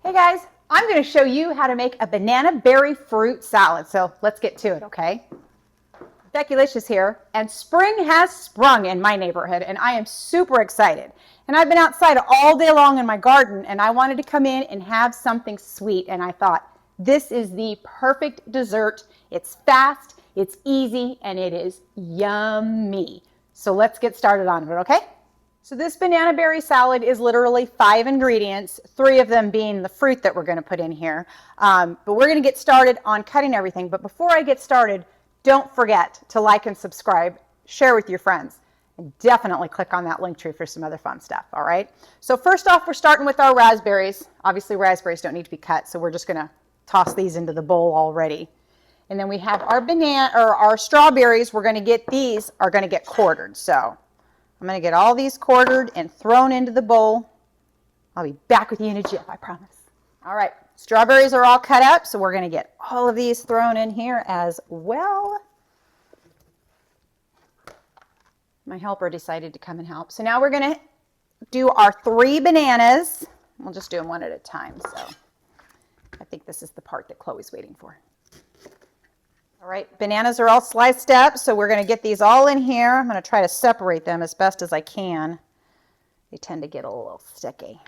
Hey guys, I'm going to show you how to make a banana berry fruit salad. So let's get to it, okay? Becki-licious here, and spring has sprung in my neighborhood, and I am super excited. And I've been outside all day long in my garden, and I wanted to come in and have something sweet, and I thought, this is the perfect dessert. It's fast, it's easy, and it is yummy. So let's get started on it, okay? So this banana berry salad is literally 5 ingredients, 3 of them being the fruit that we're going to put in here. But we're going to get started on cutting everything. But before I get started, don't forget to like and subscribe, share with your friends, and definitely click on that link tree for some other fun stuff, all right? So first off, we're starting with our raspberries. Obviously, raspberries don't need to be cut, so we're just going to toss these into the bowl already. And then we have our banana or our strawberries. We're going to get these are going to get quartered. So I'm going to get all these quartered and thrown into the bowl. I'll be back with you in a jiff, I promise. All right, strawberries are all cut up, so we're going to get all of these thrown in here as well. My helper decided to come and help. So now we're going to do our 3 bananas. We'll just do them one at a time. So I think this is the part that Chloe's waiting for. All right, bananas are all sliced up, so we're going to get these all in here. I'm going to try to separate them as best as I can. They tend to get a little sticky.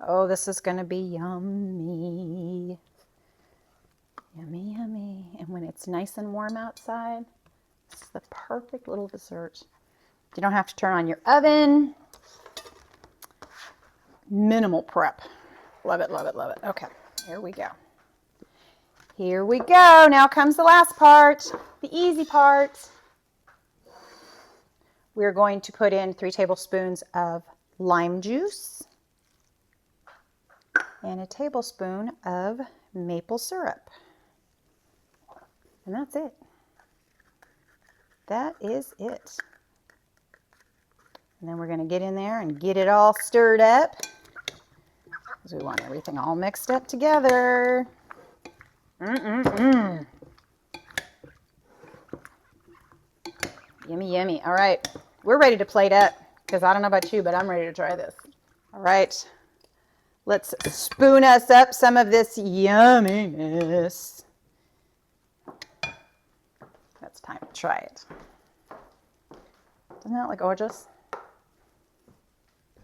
Oh, this is going to be yummy. Yummy, yummy. And when it's nice and warm outside, this is the perfect little dessert. You don't have to turn on your oven. Minimal prep. Love it, love it, love it. Okay, here we go. Here we go. Now comes the last part, the easy part. We're going to put in 3 tablespoons of lime juice and a tablespoon of maple syrup. And that's it. That is it. And then we're going to get in there and get it all stirred up because we want everything all mixed up together. Yummy, yummy. All right, we're ready to plate up because I don't know about you, but I'm ready to try this. All right, let's spoon us up some of this yumminess. It's time to try it. Doesn't that look gorgeous?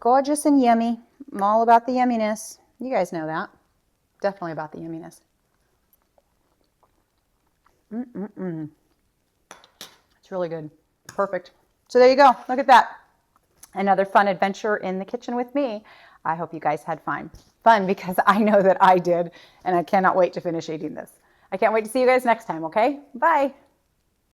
Gorgeous and yummy. I'm all about the yumminess. You guys know that. Definitely about the yumminess. It's really good. Perfect. So there you go. Look at that. Another fun adventure in the kitchen with me. I hope you guys had fun. Fun because I know that I did, and I cannot wait to finish eating this. I can't wait to see you guys next time, okay? Bye.